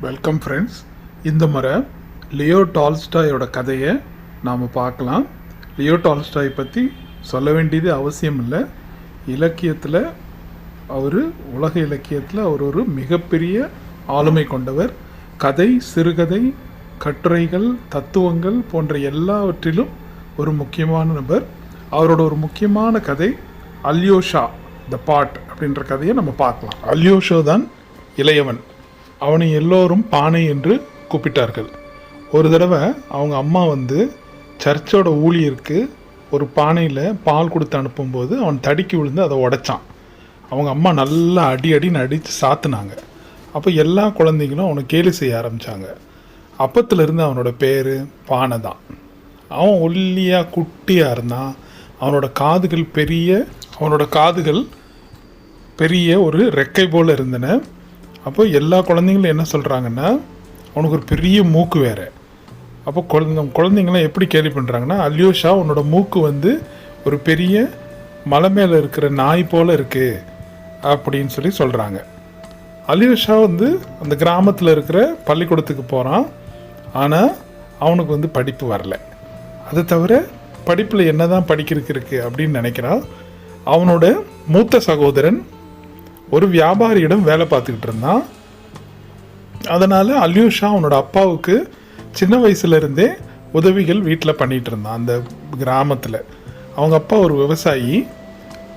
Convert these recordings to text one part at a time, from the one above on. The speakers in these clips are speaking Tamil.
Welcome friends. இந்த முறை லியோ டால்ஸ்டாயோட கதையை நாம் பார்க்கலாம். லியோ டால்ஸ்டாய் பற்றி சொல்ல வேண்டியது அவசியம் இல்லை. இலக்கியத்தில் உலக இலக்கியத்தில் அவர் ஒரு மிகப்பெரிய ஆளுமை கொண்டவர். கதை, சிறுகதை, கட்டுரைகள், தத்துவங்கள் போன்ற எல்லாவற்றிலும் ஒரு முக்கியமான நபர். அவரோட ஒரு முக்கியமான கதை அல்யோஷா த பாட் அப்படின்ற கதையை நம்ம பார்க்கலாம். அல்யோஷா தான் இளையவன். அவனை எல்லோரும் பானை என்று கூப்பிட்டார்கள். ஒரு தடவை அவங்க அம்மா சர்ச்சோட ஊழியருக்கு ஒரு பானையில் பால் கொடுத்து அனுப்பும்போது அவன் தடுக்கி விழுந்து அதை உடைச்சான். அவங்க அம்மா நல்லா அடின்னு அடித்து சாத்துனாங்க. அப்போ எல்லா குழந்தைங்களும் அவனை கேலி செய்ய ஆரம்பித்தாங்க. அப்பத்துலேருந்து அவனோட பேர் பானை தான். அவன் ஒல்லியாக குட்டியாக இருந்தான். அவனோட காதுகள் பெரிய ஒரு ரெக்கை போல் இருந்தன. அப்போ எல்லா குழந்தைங்களும் என்ன சொல்கிறாங்கன்னா, அவனுக்கு ஒரு பெரிய மூக்கு வேறு. அப்போ குழந்தைங்களாம் எப்படி கேள்வி பண்ணுறாங்கன்னா, அல்யோஷா உன்னோட மூக்கு ஒரு பெரிய மலை மேலே இருக்கிற நாய் போல் இருக்குது அப்படின்னு சொல்கிறாங்க. அல்யோஷா அந்த கிராமத்தில் இருக்கிற பள்ளிக்கூடத்துக்கு போகிறான். ஆனால் அவனுக்கு படிப்பு வரல. அதை தவிர படிப்பில் என்ன தான் படிக்கிறதுக்கு இருக்குது அப்படின்னு நினைக்கிறான். அவனோட மூத்த சகோதரன் ஒரு வியாபாரியிடம் வேலை பார்த்துக்கிட்டு இருந்தான். அதனால் அல்யோஷா அவனோட அப்பாவுக்கு சின்ன வயசுலேருந்தே உதவிகள் வீட்டில் பண்ணிகிட்டு இருந்தான். அந்த கிராமத்தில் அவங்க அப்பா ஒரு விவசாயி.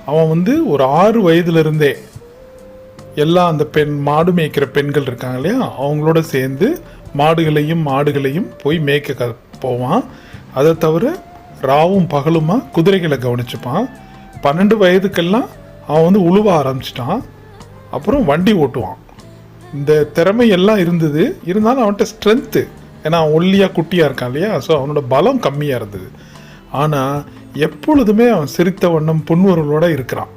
அவன் ஒரு 6 வயதுலேருந்தே எல்லா அந்த மாடு மேய்க்கிற பெண்கள் இருக்காங்க இல்லையா, அவங்களோட சேர்ந்து மாடுகளையும் போய் மேய்க்க போவான். அதை தவிர ராவும் பகலுமா குதிரைகளை கவனிச்சுப்பான். 12 வயதுக்கெல்லாம் அவன் உழுவ ஆரம்பிச்சிட்டான். அப்புறம் வண்டி ஓட்டுவான். இந்த திறமையெல்லாம் இருந்தது. இருந்தாலும் அவன்கிட்ட ஸ்ட்ரென்த்து, ஏன்னா அவன் ஒல்லியாக குட்டியாக இருக்கான் இல்லையா, ஸோ அவனோட பலம் கம்மியாக இருந்தது. ஆனால் எப்பொழுதுமே அவன் சிரித்த வண்ணம் புன்முறுவலோடு இருக்கிறான்.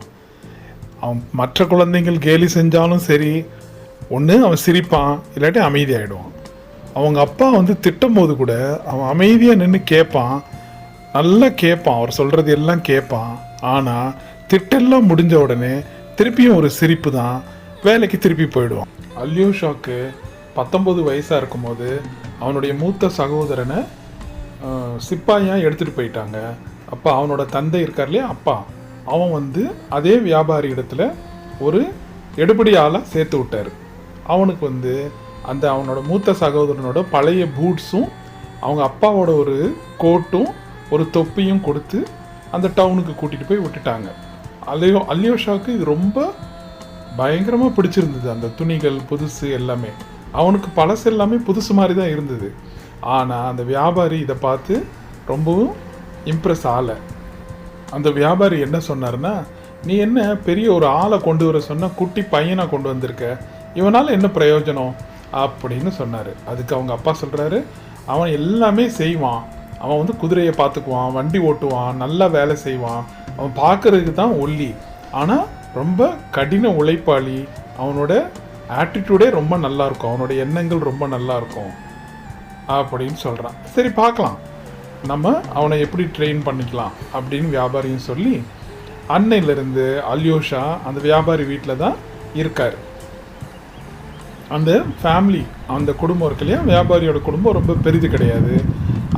அவன் மற்ற குழந்தைகள் கேலி செஞ்சாலும் சரி, ஒன்று அவன் சிரிப்பான், இல்லாட்டி அமைதியாகிடுவான். அவங்க அப்பா திட்டும் போது கூட அவன் அமைதியாக நின்று கேட்பான். நல்லா கேட்பான், அவர் சொல்கிறது எல்லாம் கேட்பான். ஆனால் திட்டெல்லாம் முடிஞ்ச உடனே திருப்பியும் ஒரு சிரிப்பு தான், வேலைக்கு திருப்பி போயிடுவான். அல்யோஷாவுக்கு 19 வயசாக இருக்கும்போது அவனுடைய மூத்த சகோதரனை சிப்பாயாக எடுத்துகிட்டு போயிட்டாங்க. அப்போ அவனோட தந்தை இருக்கார் இல்லையா, அப்பா, அவன் அதே வியாபாரி இடத்துல ஒரு எடுபடி ஆளாக சேர்த்து விட்டார். அவனுக்கு அந்த அவனோட மூத்த சகோதரனோட பழைய பூட்ஸும் அவங்க அப்பாவோட ஒரு கோட்டும் ஒரு தொப்பியும் கொடுத்து அந்த டவுனுக்கு கூட்டிகிட்டு போய் விட்டுட்டாங்க. அல்யோஷாவுக்கு இது ரொம்ப பயங்கரமாக பிடிச்சிருந்தது. அந்த துணிகள் புதுசு எல்லாமே, அவனுக்கு பழசு எல்லாமே புதுசு மாதிரி தான் இருந்தது. ஆனால் அந்த வியாபாரி இதை பார்த்து ரொம்பவும் இம்ப்ரெஸ் ஆகலை. அந்த வியாபாரி என்ன சொன்னார்னா, நீ என்ன பெரிய ஒரு ஆளை கொண்டு வர சொன்னால் குட்டி பையனாக கொண்டு வந்திருக்க, இவனால் என்ன பிரயோஜனம் அப்படின்னு சொன்னார். அதுக்கு அவங்க அப்பா சொல்கிறாரு, அவன் எல்லாமே செய்வான். அவன் குதிரையை பார்த்துக்குவான், வண்டி ஓட்டுவான், நல்லா வேலை செய்வான். அவன் பார்க்கறதுக்கு தான் ஒல்லி, ஆனால் ரொம்ப கடின உழைப்பாளி. அவனோட ஆட்டிடியூடே ரொம்ப நல்லாயிருக்கும், அவனோட எண்ணங்கள் ரொம்ப நல்லாயிருக்கும் அப்படின்னு சொல்கிறான். சரி, பார்க்கலாம் நம்ம அவனை எப்படி ட்ரெயின் பண்ணிக்கலாம் அப்படின்னு வியாபாரியும் சொல்லி, அன்னையிலேருந்து அல்யோஷா அந்த வியாபாரி வீட்டில் தான் இருக்கார். அந்த ஃபேமிலி, அந்த குடும்பம் இருக்கு இல்லையா, வியாபாரியோட குடும்பம் ரொம்ப பெரிது கிடையாது.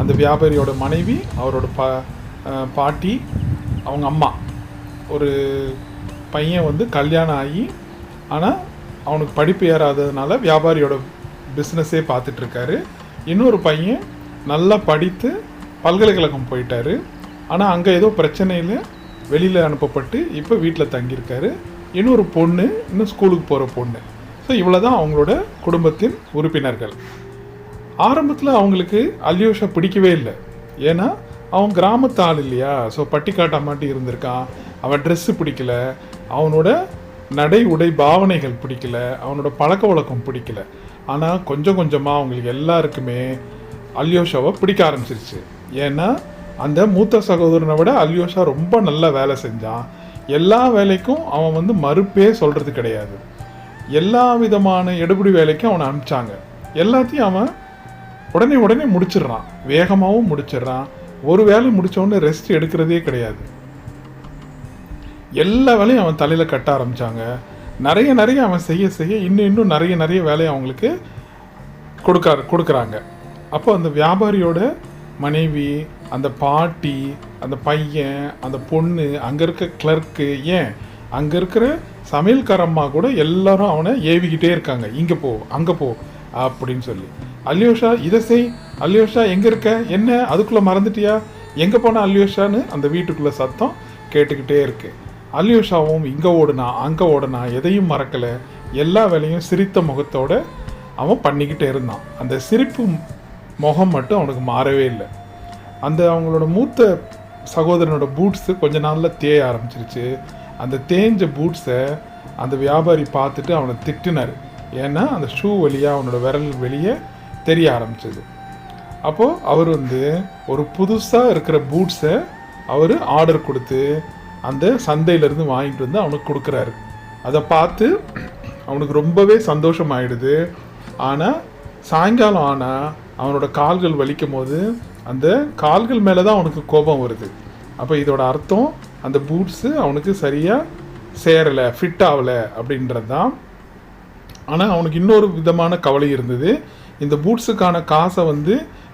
அந்த வியாபாரியோட மனைவி, அவரோட பாட்டி, அவங்க அம்மா, ஒரு பையன் கல்யாணம் ஆகி, ஆனால் அவனுக்கு படிப்பு ஏறாததுனால வியாபாரியோட பிஸ்னஸே பார்த்துட்ருக்காரு. இன்னொரு பையன் நல்லா படித்து பல்கலைக்கழகம் போயிட்டார். ஆனால் அங்கே ஏதோ பிரச்சனையில் வெளியில் அனுப்பப்பட்டு இப்போ வீட்டில் தங்கியிருக்காரு. இன்னொரு பொண்ணு, இன்னும் ஸ்கூலுக்கு போகிற பொண்ணு. ஸோ இவ்வளோ தான் அவங்களோட குடும்பத்தின் உறுப்பினர்கள். ஆரம்பத்தில் அவங்களுக்கு அல்யோஷா பிடிக்கவே இல்லை. ஏன்னா அவன் கிராமத்து ஆள் இல்லையா, ஸோ பட்டிக்காட்டா மாட்டி இருந்திருக்கான். அவன் ட்ரெஸ்ஸு பிடிக்கல, அவனோட நடை உடை பாவனைகள் பிடிக்கல, அவனோட பழக்க வழக்கம் பிடிக்கல. ஆனால் கொஞ்சம் கொஞ்சமாக அவங்களுக்கு எல்லாருக்குமே அல்யோஷாவை பிடிக்க ஆரம்பிச்சிருச்சு. ஏன்னா அந்த மூத்த சகோதரனை விட அல்யோஷா ரொம்ப நல்லா வேலை செஞ்சான். எல்லா வேலைக்கும் அவன் மறுப்பே சொல்கிறது கிடையாது. எல்லா விதமான எடுபடி வேலைக்கும் அவனை அனுப்பிச்சாங்க. எல்லாத்தையும் அவன் உடனே முடிச்சிடுறான், வேகமாகவும் முடிச்சிடுறான். ஒரு வேலை முடித்தவொடனே ரெஸ்ட் எடுக்கிறதே கிடையாது. எல்லா வேலையும் அவன் தலையில் கட்ட ஆரம்பித்தாங்க. நிறைய அவன் செய்ய இன்னும் நிறைய வேலையை அவங்களுக்கு கொடுக்குறாங்க. அப்போ அந்த வியாபாரியோட மனைவி, அந்த பாட்டி, அந்த பையன், அந்த பொண்ணு, அங்கே இருக்க கிளர்க்கு, ஏன் அங்கே இருக்கிற சமையல்காரம்மா கூட எல்லாரும் அவனை ஏவிக்கிட்டே இருக்காங்க, இங்கே போ அங்கே போ அப்படின்னு சொல்லி. அல்யோஷா இதை செய், அல்யோஷா எங்கே இருக்க, என்ன அதுக்குள்ளே மறந்துட்டியா, எங்கே போன அல்யோஷான்னு அந்த வீட்டுக்குள்ளே சத்தம் கேட்டுக்கிட்டே இருக்கு. அல்யோஷாவும் இங்கே ஓடுனா அங்கே ஓடுனா எதையும் மறக்கலை, எல்லா வேலையும் சிரித்த முகத்தோடு அவன் பண்ணிக்கிட்டே இருந்தான். அந்த சிரிப்பு முகம் மட்டும் அவனுக்கு மாறவே இல்லை. அந்த அவங்களோட மூத்த சகோதரனோட பூட்ஸு கொஞ்ச நாளில் தேய ஆரம்பிச்சிருச்சு. அந்த தேஞ்ச பூட்ஸை அந்த வியாபாரி பார்த்துட்டு அவனை திட்டினார். ஏன்னா அந்த ஷூ வழியாக அவனோட விரல் வெளியே தெரிய ஆரம்பிச்சது. அப்போது அவர் ஒரு புதுசாக இருக்கிற பூட்ஸை அவர் ஆர்டர் கொடுத்து அந்த சந்தையிலேருந்து வாங்கிட்டு வந்து அவனுக்கு கொடுக்குறாரு. அதை பார்த்து அவனுக்கு ரொம்பவே சந்தோஷமாயிடுது. ஆனால் சாயங்காலம் ஆனால் அவனோட கால்கள் வலிக்கும் போது அந்த கால்கள் மேலே தான் அவனுக்கு கோபம் வருது. அப்போ இதோட அர்த்தம் அந்த பூட்ஸு அவனுக்கு சரியாக சேரலை, ஃபிட் ஆகலை அப்படின்றது தான். ஆனால் அவனுக்கு இன்னொரு விதமான கவலை இருந்தது. இந்த பூட்ஸுக்கான காசை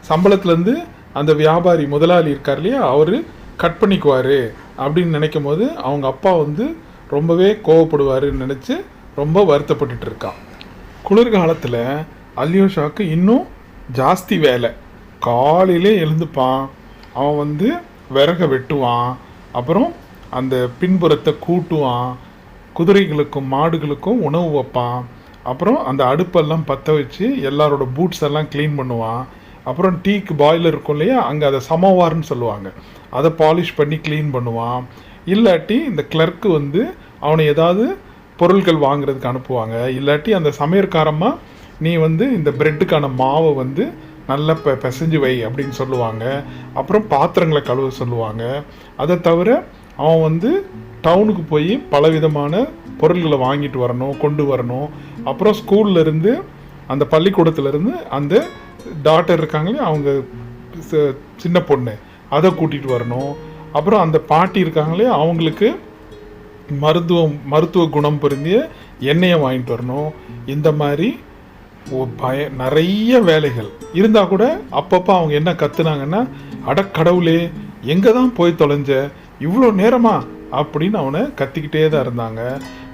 சம்பளத்துலேருந்து அந்த வியாபாரி முதலாளி இருக்கார் இல்லையா, அவர் கட் பண்ணிக்குவார் அப்படின்னு நினைக்கும் போது அவங்க அப்பா ரொம்பவே கோவப்படுவாருன்னு நினச்சி ரொம்ப வருத்தப்பட்டுட்டு இருக்கான். குளிர்காலத்தில் அல்யோஷாவுக்கு இன்னும் ஜாஸ்தி வேலை. காலையிலே எழுந்துப்பான், அவன் விறகை வெட்டுவான், அப்புறம் அந்த பின்புறத்தை கூட்டுவான், குதிரைகளுக்கும் மாடுகளுக்கும் உணவு வைப்பான், அப்புறம் அந்த அடுப்பெல்லாம் பற்ற வச்சு எல்லாரோட பூட்ஸ் எல்லாம் க்ளீன் பண்ணுவான், அப்புறம் டீக்கு பாய்லர் இருக்கும் இல்லையா, அங்கே அதை சமோவார்னு சொல்லுவாங்க, அதை பாலிஷ் பண்ணி க்ளீன் பண்ணுவான். இல்லாட்டி இந்த கிளர்க்கு அவனை ஏதாவது பொருட்கள் வாங்குறதுக்கு அனுப்புவாங்க. இல்லாட்டி அந்த சமையற்காரமாக நீ இந்த ப்ரெட்டுக்கான மாவை நல்லா பிசைஞ்சு வை அப்படின்னு சொல்லுவாங்க. அப்புறம் பாத்திரங்களை கழுவ சொல்லுவாங்க. அதை தவிர அவன் டவுனுக்கு போய் பலவிதமான பொருள்களை வாங்கிட்டு வரணும், கொண்டு வரணும். அப்புறம் ஸ்கூல்லேருந்து அந்த பள்ளிக்கூடத்துலேருந்து அந்த டாக்டர் இருக்காங்களே அவங்க சின்ன பொண்ணு அதை கூட்டிகிட்டு வரணும். அப்புறம் அந்த பாட்டி இருக்காங்களே அவங்களுக்கு மருத்துவ குணம் பொருந்திய எண்ணெயை வாங்கிட்டு வரணும். இந்த மாதிரி நிறைய வேலைகள் இருந்தால் கூட அப்பப்போ அவங்க என்ன கற்றுனாங்கன்னா, அடக்கடவுளே எங்கே தான் போய் தொலைஞ்ச, இவ்வளோ நேரமா அப்படின்னு அவனை கத்திக்கிட்டே தான் இருந்தாங்க.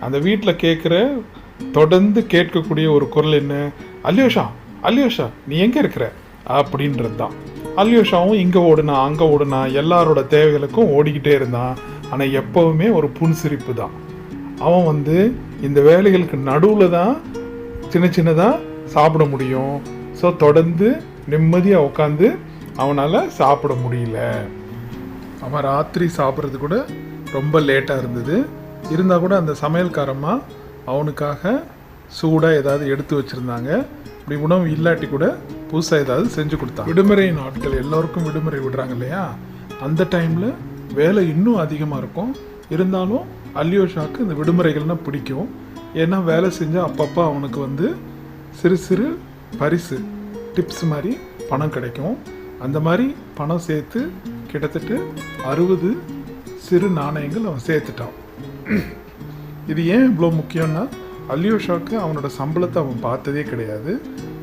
அந்த வீட்டில் தொடர்ந்து கேட்கக்கூடிய ஒரு குரல் என்ன, அல்யோஷா அல்யோஷா நீ எங்கே இருக்கிற அப்படின்றது தான். அல்யோஷாவும் இங்கே ஓடுனா அங்கே ஓடுனா எல்லாரோட தேவைகளுக்கும் ஓடிக்கிட்டே இருந்தான். ஆனால் எப்போவுமே ஒரு புன்சிரிப்பு தான். அவன் இந்த வேலைகளுக்கு நடுவில் தான் சின்னதாக சாப்பிட முடியும். ஸோ தொடர்ந்து நிம்மதியாக உட்காந்து அவனால் சாப்பிட முடியல. அவன் ராத்திரி சாப்பிட்றது கூட ரொம்ப லேட்டாக இருந்தது. இருந்தால் கூட அந்த சமையல்காரம்மா அவனுக்காக சூடாக ஏதாவது எடுத்து வச்சுருந்தாங்க. இப்படி உணவு இல்லாட்டி கூட புதுசாக ஏதாவது செஞ்சு கொடுத்தாங்க. விடுமுறை நாட்கள் எல்லோருக்கும் விடுமுறை விடுறாங்க இல்லையா, அந்த டைமில் வேலை இன்னும் அதிகமாக இருக்கும். இருந்தாலும் அல்யோஷாவுக்கு இந்த விடுமுறைகள்னால் பிடிக்கும். ஏன்னா வேலை செஞ்சால் அப்பப்போ அவனுக்கு சிறு சிறு பரிசு டிப்ஸ் மாதிரி பணம் கிடைக்கும். அந்த மாதிரி பணம் சேர்த்து கிட்டத்தட்ட 60 சிறு நாணயங்கள் அவன் சேர்த்துட்டான். இது ஏன் இவ்வளோ முக்கியம்னா, அல்யோஷாவுக்கு அவனோட சம்பளத்தை அவன் பார்த்ததே கிடையாது.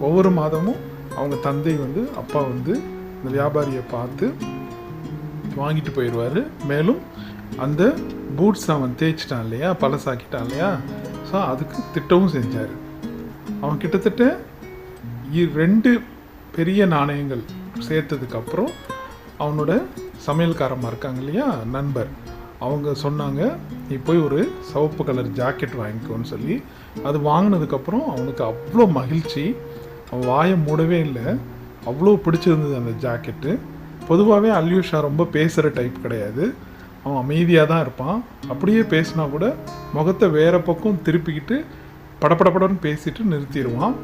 ஒவ்வொரு மாதமும் அவங்க தந்தை அப்பா இந்த வியாபாரியை பார்த்து வாங்கிட்டு போயிடுவார். மேலும் அந்த பூட்ஸ் அவன் தேய்ச்சிட்டான் இல்லையா, பழசாக்கிட்டான் இல்லையா, ஸோ அதுக்கு திட்டமும் செஞ்சார். அவன் கிட்டத்தட்ட 2 பெரிய நாணயங்கள் சேர்த்ததுக்கப்புறம் அவனோட சமையல்காரமாக இருக்காங்க இல்லையா நண்பர், அவங்க சொன்னாங்க நீ போய் ஒரு சிவப்பு கலர் ஜாக்கெட் வாங்கிக்கோன்னு சொல்லி. அது வாங்கினதுக்கப்புறம் அவனுக்கு அவ்வளோ மகிழ்ச்சி, அவன் வாயை மூடவே இல்லை, அவ்வளோ பிடிச்சிருந்தது அந்த ஜாக்கெட்டு. பொதுவாகவே அல்யோஷா ரொம்ப பேசுகிற டைப் கிடையாது, அவன் அமைதியாக தான் இருப்பான். அப்படியே பேசினா கூட முகத்தை வேறு பக்கம் திருப்பிக்கிட்டு படப்படப்படன்னு பேசிட்டு நிறுத்திடுவான்.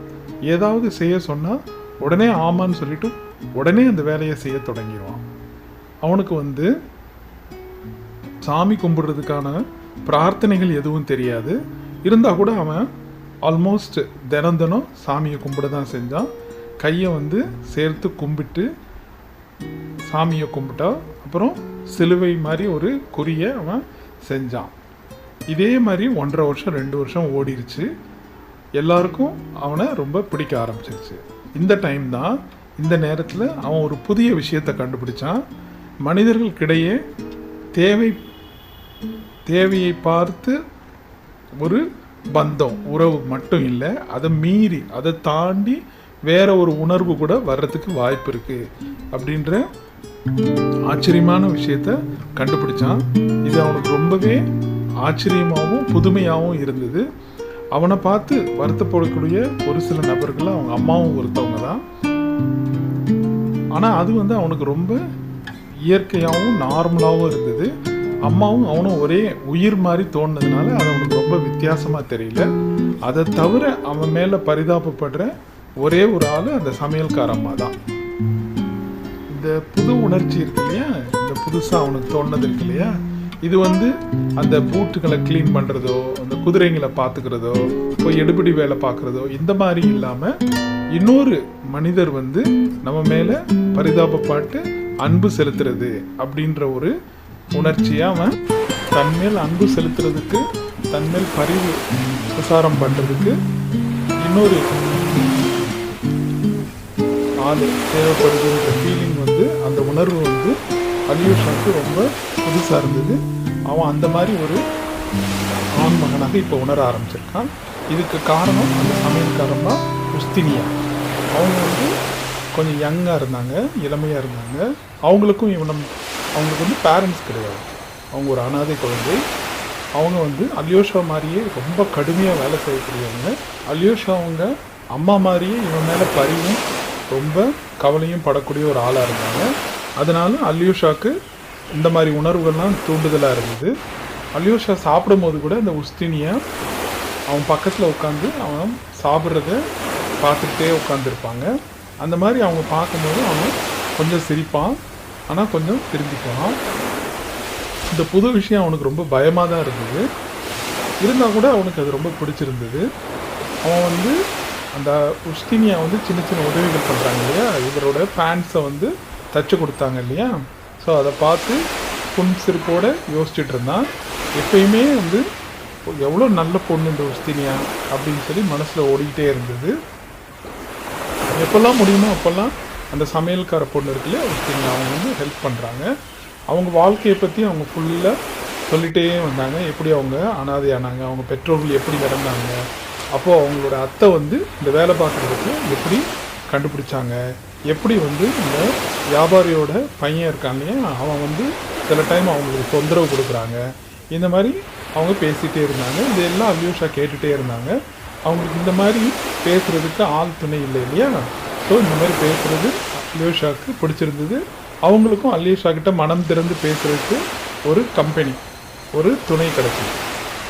ஏதாவது செய்ய சொன்னால் உடனே ஆமான்னு சொல்லிட்டு உடனே அந்த வேலையை செய்ய தொடங்கிடுவான். அவனுக்கு சாமி கும்பிடுறதுக்கான பிரார்த்தனைகள் எதுவும் தெரியாது. இருந்தால் கூட அவன் ஆல்மோஸ்ட் தினம் சாமியை கும்பிட தான் செஞ்சான். கையை சேர்த்து கும்பிட்டு சாமியை கும்பிட்டா அப்புறம் சிலுவை மாதிரி ஒரு குறியை அவன் செஞ்சான். இதே மாதிரி 1.5 வருஷம் 2 வருஷம் ஓடிருச்சு. எல்லாருக்கும் அவனை ரொம்ப பிடிக்க ஆரம்பிச்சிருச்சு. இந்த டைம் தான், இந்த நேரத்தில் அவன் ஒரு புதிய விஷயத்தை கண்டுபிடிச்சான். மனிதர்களுக்கிடையே தேவையை பார்த்து ஒரு பந்தம், உறவு மட்டும் இல்லை, அதை மீறி அதை தாண்டி வேற ஒரு உணர்வு கூட வர்றதுக்கு வாய்ப்பு இருக்கு அப்படின்ற ஆச்சரியமான விஷயத்த கண்டுபிடிச்சான். இது அவனுக்கு ரொம்பவே ஆச்சரியமாகவும் புதுமையாகவும் இருந்தது. அவனை பார்த்து வருத்தப்படக்கூடிய ஒரு சில நபர்கள் அவங்க அம்மாவும் ஒருத்தவங்க தான். ஆனால் அது வந்து அவனுக்கு ரொம்ப இயற்கையாகவும் நார்மலாகவும் இருந்தது. அம்மாவும் அவனும் ஒரே உயிர் மாதிரி தோணுனதுனால அது அவனுக்கு ரொம்ப வித்தியாசமாக தெரியல. அதை தவிர அவன் மேலே பரிதாபப்படுற ஒரே ஒரு ஆள் அந்த சமையல்கார அம்மா தான். இந்த புது உணர்ச்சி இருக்கு இல்லையா, இந்த புதுசாக அவனுக்கு தோணுனது இருக்கு இல்லையா, இது வந்து அந்த பூட்டுகளை க்ளீன் பண்ணுறதோ, அந்த குதிரைங்களை பார்த்துக்கிறதோ, போய் எடுபடி வேலை பார்க்குறதோ, இந்த மாதிரி இல்லாமல் இன்னொரு மனிதர் வந்து நம்ம மேலே பரிதாபப்பட்டு அன்பு செலுத்துறது அப்படின்ற ஒரு உணர்ச்சியாக அவன் தன்மேல் அன்பு செலுத்துறதுக்கு, தன்மேல் பரிவு பிரசாரம் பண்ணுறதுக்கு இன்னொரு ஆள் தேவைப்படுதுன்ற ஃபீலிங் வந்து, அந்த உணர்வு வந்து அலியோஷாவுக்கு ரொம்ப புதுசாக இருந்தது. அவன் அந்த மாதிரி ஒரு ஆண் மகனாக இப்போ உணர ஆரம்பிச்சிருக்கான். இதுக்கு காரணம் அந்த சமையல்காரன் தான், உஸ்தினியா. அவங்க வந்து கொஞ்சம் யங்காக இருந்தாங்க, இளமையாக இருந்தாங்க. அவங்களுக்கு வந்து பேரண்ட்ஸ் கிடையாது, அவங்க ஒரு அனாதை குழந்தை. அவங்க வந்து அலியோஷா மாதிரியே ரொம்ப கடுமையாக வேலை செய்யக்கூடியவங்க. அலியோஷா அவங்க அம்மா மாதிரியே இவன் மேலே பரிவும் ரொம்ப கவலையும் படக்கூடிய ஒரு ஆளாக இருந்தாங்க. அதனால அலியோஷாவுக்கு இந்த மாதிரி உணர்வுகள்லாம் தூண்டுதலாக இருந்தது. அலியோஷா சாப்பிடும் போது கூட இந்த உஸ்தினியா அவன் பக்கத்தில் உட்காந்து அவன் சாப்பிட்றத பார்த்துக்கிட்டே உட்காந்துருப்பாங்க. அந்த மாதிரி அவங்க பார்க்கும்போது அவன் கொஞ்சம் சிரிப்பான், ஆனால் கொஞ்சம் திரும்பிக்குவான். இந்த புது விஷயம் அவனுக்கு ரொம்ப பயமாக தான் இருந்தது. இருந்தால் கூட அவனுக்கு அது ரொம்ப பிடிச்சிருந்தது. அவன் வந்து அந்த உஸ்தினியா வந்து சின்ன சின்ன உதவிகள் பண்ணுறாங்க இல்லையா, இவரோட பேண்ட்ஸை வந்து தச்சு கொடுத்தாங்க இல்லையா, ஸோ அதை பார்த்து புன்சிரிப்போடு யோசிச்சுட்டு இருந்தான். எப்பயுமே வந்து எவ்வளோ நல்ல பொண்ணு இந்த உஸ்தினியா அப்படின்னு சொல்லி மனசில் ஓடிக்கிட்டே இருந்தது. எப்போல்லாம் முடியுமோ அப்போல்லாம் அந்த சமையல்கார பொண்ணு இருக்குல்ல உஸ்தினியா, அவங்க வந்து ஹெல்ப் பண்ணுறாங்க. அவங்க வாழ்க்கையை பற்றி அவங்க ஃபுல்லாக சொல்லிகிட்டே வந்தாங்க. எப்படி அவங்க அனாதையானாங்க, அவங்க பெற்றோர்கள் எப்படி இறந்தாங்க, அப்போது அவங்களோட அத்தை வந்து இந்த வேலை பார்க்குறதுக்கு எப்படி கண்டுபிடிச்சாங்க, எப்படி வந்து இந்த வியாபாரியோட பையன் இருக்கான் இல்லையா, அவன் வந்து சில டைம் அவங்களுக்கு தொந்தரவு கொடுக்குறாங்க. இந்த மாதிரி அவங்க பேசிகிட்டே இருந்தாங்க. இதெல்லாம் அலியோஷா கேட்டுகிட்டே இருந்தாங்க. அவங்களுக்கு இந்த மாதிரி பேசுகிறதுக்கு ஆள் துணை இல்லை இல்லையா, ஸோ இந்த மாதிரி பேசுகிறது அலியோஷாவுக்கு பிடிச்சிருந்தது. அவங்களுக்கும் அலியோஷா கிட்ட மனம் திறந்து பேசுகிறதுக்கு ஒரு கம்பெனி, ஒரு துணை கிடச்சிது.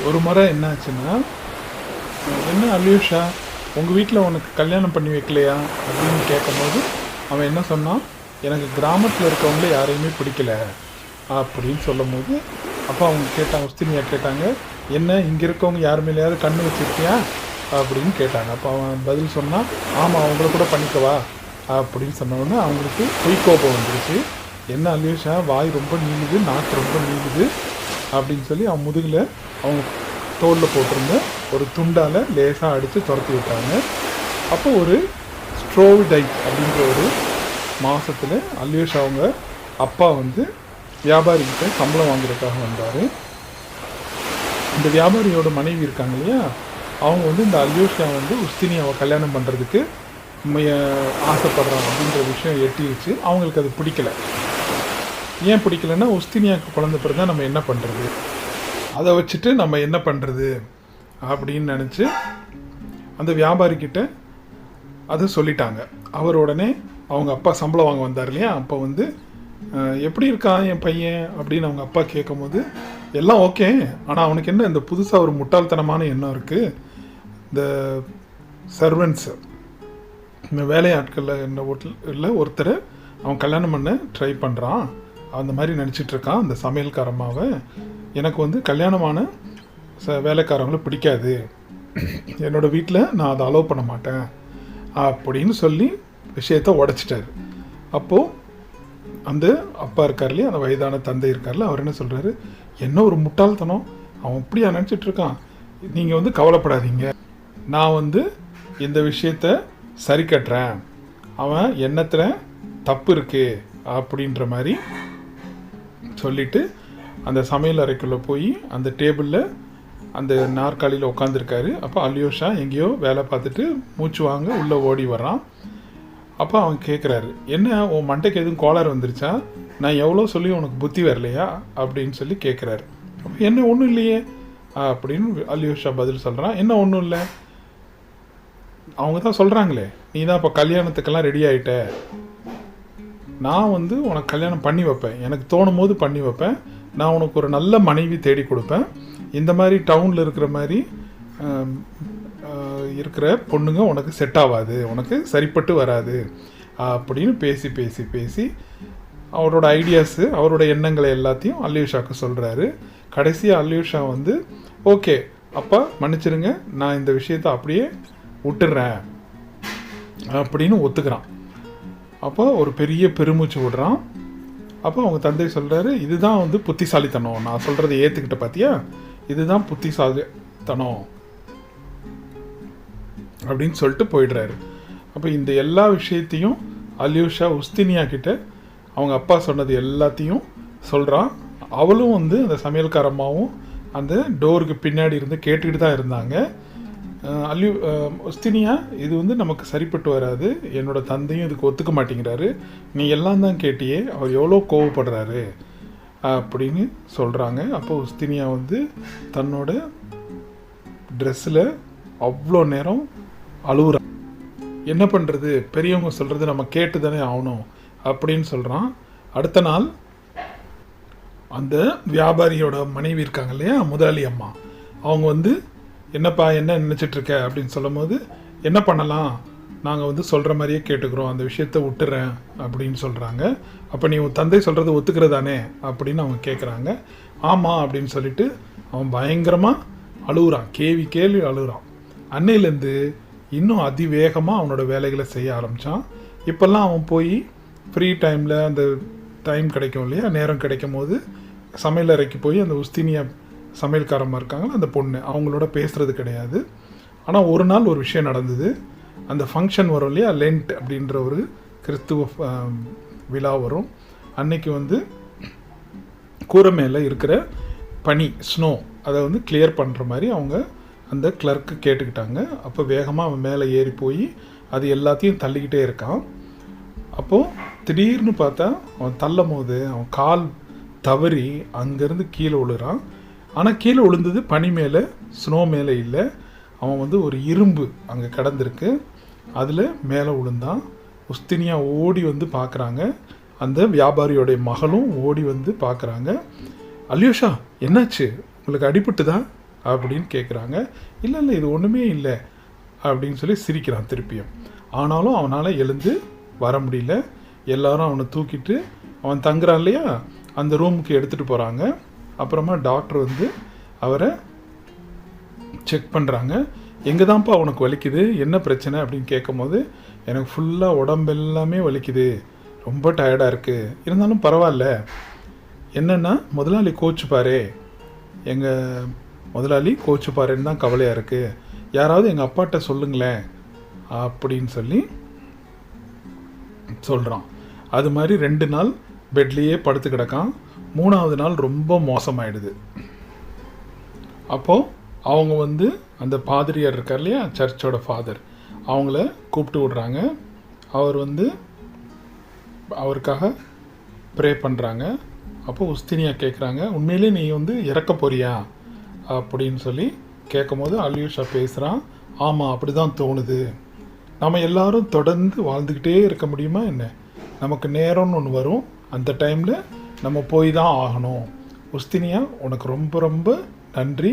ஒரு முறை என்ன ஆச்சுன்னா, என்ன அலியோஷா உங்கள் வீட்டில் உனக்கு கல்யாணம் பண்ணி வைக்கலையா அப்படின்னு கேட்கும்போது அவன் என்ன சொன்னான், எனக்கு கிராமத்தில் இருக்கவங்களே யாரையுமே பிடிக்கல அப்படின்னு சொல்லும் போது, அப்போ அவங்க கேட்டாங்க, உஸ்தினியா கேட்டாங்க, என்ன இங்கே இருக்கவங்க யார் மேலேயாவது கண்ணு வச்சுருக்கியா அப்படின்னு கேட்டாங்க. அப்போ அவன் பதில் சொன்னான், ஆமாம் அவங்கள கூட பண்ணிக்கவா அப்படின்னு சொன்னோடனே அவங்களுக்கு பொய்க்கோபம் வந்துருச்சு. என்ன அலியோஷா வாய் ரொம்ப நீளுது, நாக்கு ரொம்ப நீளுது அப்படின்னு சொல்லி அவன் முதுகில் அவங்க தோலில் போட்டிருந்த ஒரு துண்டால் லேசாக அடித்து துரத்தி விட்டாங்க. அப்போ ஒரு ஸ்ட்ரோவிடைட் அப்படின்ற ஒரு மாதத்தில் அலியோஷா அவங்க அப்பா வந்து வியாபாரிகிட்ட சம்பளம் வாங்குறதுக்காக வந்தார். இந்த வியாபாரியோட மனைவி இருக்காங்க இல்லையா, அவங்க வந்து இந்த அலியோஷா வந்து உஸ்தினியாவை கல்யாணம் பண்ணுறதுக்கு ஆசைப்படுறாங்க அப்படின்ற விஷயம் எட்டிடுச்சு. அவங்களுக்கு அது பிடிக்கல. ஏன் பிடிக்கலன்னா, உஸ்தினியாவுக்கு குழந்தை பிறகு தான் நம்ம என்ன பண்ணுறது, அதை வச்சுட்டு நம்ம என்ன பண்ணுறது அப்படின்னு நினச்சி அந்த வியாபாரிக்கிட்ட அதை சொல்லிட்டாங்க. அவர் உடனே அவங்க அப்பா சம்பளம் வாங்க வந்தார் இல்லையா, அப்போ வந்து எப்படி இருக்கான் என் பையன் அப்படின்னு அவங்க அப்பா கேட்கும்போது, எல்லாம் ஓகே, ஆனால் அவனுக்கு என்ன இந்த புதுசாக ஒரு முட்டாள்தனமான எண்ணம் இருக்குது, இந்த சர்வன்ட்ஸு இந்த வேலையாட்களில் என்ன ஹோட்டலில் ஒருத்தரை அவன் கல்யாணம் பண்ண ட்ரை பண்ணுறான், அந்த மாதிரி நினச்சிட்ருக்கான் அந்த சமையல்காரம்மாவை. எனக்கு வந்து கல்யாணமான வேலைக்காரங்களை பிடிக்காது, என்னோடய வீட்டில் நான் அதை அலோவ் பண்ண மாட்டேன் அப்படின்னு சொல்லி விஷயத்தை உடச்சிட்டார். அப்போது அந்த அப்பா இருக்கார் இல்லையா, அந்த வயதான தந்தை இருக்கார்ல, அவர் என்ன சொல்கிறாரு, என்ன ஒரு முட்டாள்தனம், அவன் இப்படியா நினச்சிட்ருக்கான், நீங்கள் வந்து கவலைப்படாதீங்க, நான் வந்து இந்த விஷயத்த சரி கட்டுறேன், அவன் எண்ணத்தில் தப்பு இருக்குது அப்படின்ற மாதிரி சொல்லிவிட்டு அந்த சமையல் அறைக்குள்ளே போய் அந்த டேபிளில் அந்த நாற்காலியில் உட்காந்துருக்காரு. அப்போ அல்யோஷா எங்கேயோ வேலை பார்த்துட்டு மூச்சு வாங்க உள்ளே ஓடி வர்றான். அப்போ அவன் கேட்குறாரு, என்ன உன் மண்டைக்கு எதுவும் கோளாறு வந்துருச்சா, நான் எவ்வளோ சொல்லி உனக்கு புத்தி வரலையா அப்படின்னு சொல்லி கேட்குறாரு. அப்போ என்ன ஒன்றும் இல்லையே அப்படின்னு அல்யோஷா பதில் சொல்கிறான். என்ன ஒன்றும் இல்லை, அவங்க தான் சொல்கிறாங்களே நீ தான் இப்போ கல்யாணத்துக்கெல்லாம் ரெடி ஆகிட்ட, நான் உனக்கு கல்யாணம் பண்ணி வைப்பேன், எனக்கு தோணும் போது பண்ணி வைப்பேன், நான் உனக்கு ஒரு நல்ல மனைவி தேடி கொடுப்பேன், இந்த மாதிரி டவுனில் இருக்கிற மாதிரி இருக்கிற பொண்ணுங்க உனக்கு செட் ஆகாது, உனக்கு சரிப்பட்டு வராது அப்படின்னு பேசி பேசி பேசி அவரோட ஐடியாஸு அவரோட எண்ணங்களை எல்லாத்தையும் அல்யூஷாவுக்கு சொல்கிறாரு. கடைசியாக அல்யூஷா ஓகே அப்பா மன்னிச்சிருங்க, நான் இந்த விஷயத்தை அப்படியே விட்டுடுறேன் அப்படின்னு ஒத்துக்கிறான். அப்போ ஒரு பெரிய பெருமூச்சு விடுறான். அப்போ அவங்க தந்தை சொல்கிறாரு, இதுதான் புத்திசாலித்தனம், நான் சொல்கிறத ஏற்றுக்கிட்ட பார்த்தியா, இதுதான் புத்திசாலித்தனம் அப்படின்னு சொல்லிட்டு போயிடுறாரு. அப்போ இந்த எல்லா விஷயத்தையும் அல்யூஷா உஸ்தினியா கிட்ட அவங்க அப்பா சொன்னது எல்லாத்தையும் சொல்கிறான். அவளும் அந்த சமையல்காரம்மாவும் அந்த டோருக்கு பின்னாடி இருந்து கேட்டுக்கிட்டு தான் இருந்தாங்க. உஸ்தினியா இது நமக்கு சரிப்பட்டு வராது, என்னோட தந்தையும் இதுக்கு ஒத்துக்க மாட்டேங்கிறாரு, நீ எல்லாம் தான் கேட்டியே, அவர் எவ்வளோ கோவப்படுறாரு அப்படின்னு சொல்கிறாங்க. அப்போ உஸ்தினியா தன்னோட ட்ரெஸ்ஸில் அவ்வளோ நேரம் அழுகுறான். என்ன பண்ணுறது, பெரியவங்க சொல்கிறது நம்ம கேட்டு தானே ஆகணும் அப்படின்னு சொல்கிறான். அடுத்த நாள் அந்த வியாபாரியோட மனைவி இருக்காங்க இல்லையா முதலாளி அம்மா, அவங்க என்னப்பா என்ன நினச்சிட்ருக்க அப்படின்னு சொல்லும் போது, என்ன பண்ணலாம், நாங்கள் சொல்கிற மாதிரியே கேட்டுக்கிறோம், அந்த விஷயத்தை விட்டுறேன் அப்படின்னு சொல்கிறாங்க. அப்போ நீ உன் தந்தை சொல்கிறத ஒத்துக்கிறதானே அப்படின்னு அவங்க கேட்குறாங்க. ஆமாம் அப்படின்னு சொல்லிட்டு அவன் பயங்கரமாக அழுகுறான், கேள்வி அழுகுறான். அன்னையிலேருந்து இன்னும் அதிவேகமாக அவனோட வேலைகளை செய்ய ஆரம்பித்தான். இப்போல்லாம் அவன் போய் ஃப்ரீ டைமில் அந்த டைம் கிடைக்கும் இல்லையா, நேரம் கிடைக்கும் போது சமையல் அறைக்கு போய் அந்த உஸ்தினியா சமையல்காரமாக இருக்காங்களா அந்த பொண்ணு, அவங்களோட பேசுகிறது கிடையாது. ஆனால் ஒரு நாள் ஒரு விஷயம் நடந்தது. அந்த ஃபங்க்ஷன் வரும் இல்லையா, லென்ட் அப்படின்ற ஒரு கிறிஸ்துவ விழா வரும். அன்னைக்கு கூரை மேலே இருக்கிற பனி ஸ்னோ அதை கிளியர் பண்ணுற மாதிரி அவங்க அந்த கிளர்க்கு கேட்டுக்கிட்டாங்க. அப்போ வேகமாக அவன் மேலே ஏறி போய் அது எல்லாத்தையும் தள்ளிக்கிட்டே இருக்கான். அப்போது திடீர்னு பார்த்தா அவன் தள்ளும் போது அவன் கால் தவறி அங்கேருந்து கீழே விழுறான். ஆனால் கீழே விழுந்தது பனி மேலே, ஸ்னோ மேலே இல்லை. அவன் ஒரு இரும்பு அங்கே கிடந்திருக்கு, அதில் மேலே விழுந்தான். உஸ்தினியா ஓடி பார்க்குறாங்க. அந்த வியாபாரியோடைய மகளும் ஓடி பார்க்குறாங்க. அல்யூஷா என்னாச்சு, உங்களுக்கு அடிபட்டுதா அப்படின்னு கேட்குறாங்க. இல்லை இது ஒன்றுமே இல்லை அப்படின்னு சொல்லி சிரிக்கிறான் திருப்பியும். ஆனாலும் அவனால் எழுந்து வர முடியல. எல்லாரும் அவனை தூக்கிட்டு அவன் தங்குறான் இல்லையா அந்த ரூமுக்கு எடுத்துகிட்டு போகிறாங்க. அப்புறமா டாக்டர் அவரை செக் பண்ணுறாங்க. எங்கே தான்ப்பா அவனுக்கு வலிக்குது, என்ன பிரச்சனை அப்படின்னு கேட்கும் போது, எனக்கு ஃபுல்லாக உடம்பு எல்லாமே வலிக்குது, ரொம்ப டயர்டாக இருக்குது, இருந்தாலும் பரவாயில்ல, என்னென்னா முதலாளி கோச்சுப்பாரே, எங்கள் முதலாளி கோச்சுப்பாருன்னு தான் கவலையாக இருக்குது, யாராவது எங்கள் அப்பாட்ட சொல்லுங்களேன் அப்படின்னு சொல்லி சொல்கிறான். அது மாதிரி 2 நாள் பெட்லேயே படுத்து கிடக்கான். 3ஆவது நாள் ரொம்ப மோசமாயிடுது. அப்போது அவங்க அந்த பாதிரியார் இருக்கார் இல்லையா, சர்ச்சோட ஃபாதர், அவங்கள கூப்பிட்டு விடுறாங்க. அவர் அவருக்காக ப்ரே பண்ணுறாங்க. அப்போது உஸ்தினியா கேட்குறாங்க, உண்மையிலே நீ இறக்க போறியா அப்படின்னு சொல்லி கேட்கும் போது அல்யூஷா பேசுகிறான். ஆமாம் அப்படி தான் தோணுது, நம்ம எல்லாரும் தொடர்ந்து வாழ்ந்துக்கிட்டே இருக்க முடியுமா என்ன, நமக்கு நேரம்னு ஒன்று வரும், அந்த டைமில் நம்ம போய் தான் ஆகணும். உஸ்தினியா உனக்கு ரொம்ப ரொம்ப நன்றி,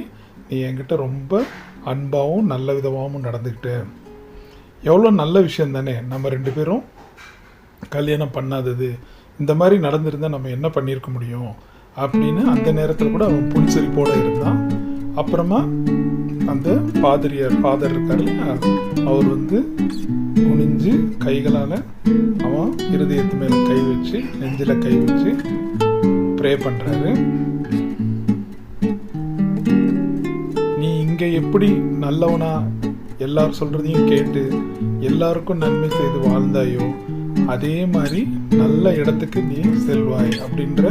நீ என்கிட்ட ரொம்ப அன்பாகவும் நல்ல விதமாகவும் நடந்துக்கிட்ட, எவ்வளோ நல்ல விஷயம் தானே, நம்ம 2 பேரும் கல்யாணம் பண்ணாதது, இந்த மாதிரி நடந்திருந்தால் நம்ம என்ன பண்ணியிருக்க முடியும் அப்படின்னு அந்த நேரத்தில் கூட அவன் புன்சிரிப்போடு இருந்தான். அப்புறமா அந்த ஃபாதர் இருக்கார் இல்லையா, அவர் குனிஞ்சு கைகளால் அவன் இருதயத்து மேலே கை வச்சு நெஞ்சில் கை வச்சு ப்ரே பண்ணுறாரு. நீ இங்கே எப்படி நல்லவனா எல்லாரும் சொல்கிறதையும் கேட்டு எல்லாருக்கும் நன்மை செய்து வாழ்ந்தாயோ அதே மாதிரி நல்ல இடத்துக்கு நீ செல்வாய் அப்படின்ற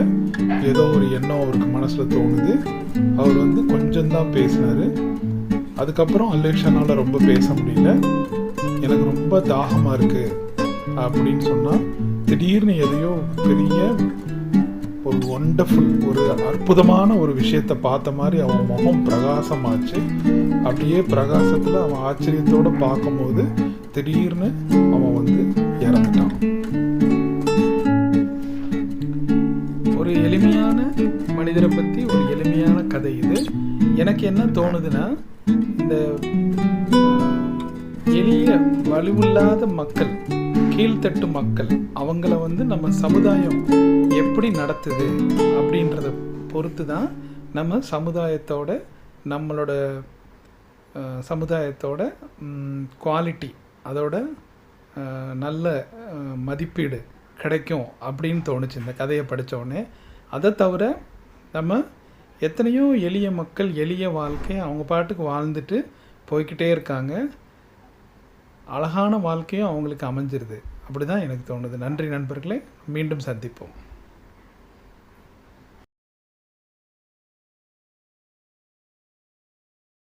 ஏதோ ஒரு எண்ணம் அவருக்கு மனசில் தோணுது. அவர் வந்து கொஞ்சம்தான் பேசினார். அதுக்கப்புறம் அலேக்ஷானால் ரொம்ப பேச முடியல. எனக்கு ரொம்ப தாகமாக இருக்குது அப்படின்னு சொன்னால் திடீர்னு எதையோ பெரிய ஒரு ஒண்டர்ஃபுல் ஒரு அற்புதமான ஒரு விஷயத்தை பார்த்த மாதிரி அவன் முகம் பிரகாசமாச்சு. அப்படியே பிரகாசத்தில் அவன் ஆச்சரியத்தோடு பார்க்கும்போது திடீர்னு அவன் வந்து இறந்துட்டான். ஒரு எளிமையான மனிதரை பற்றி ஒரு எளிமையான கதை இது. எனக்கு என்ன தோணுதுன்னா, இந்த எளிய வலுவில்லாத மக்கள், கீழ்த்தட்டு மக்கள், அவங்கள வந்து நம்ம சமுதாயம் எப்படி நடத்துது அப்படின்றத பொறுத்து தான் நம்ம நம்மளோட சமுதாயத்தோட குவாலிட்டி, அதோட நல்ல மதிப்பீடு கிடைக்கும் அப்படின்னு தோணுச்சு இந்த கதையை படித்தோடனே. அதை தவிர நம்ம எத்தனையோ எளிய மக்கள் எளிய வாழ்க்கை அவங்க பாட்டுக்கு வாழ்ந்துட்டு போய்கிட்டே இருக்காங்க. அழகான வாழ்க்கையும் அவங்களுக்கு அமைஞ்சிருது. அப்படி தான் எனக்கு தோணுது. நன்றி நண்பர்களே, மீண்டும் சந்திப்போம்.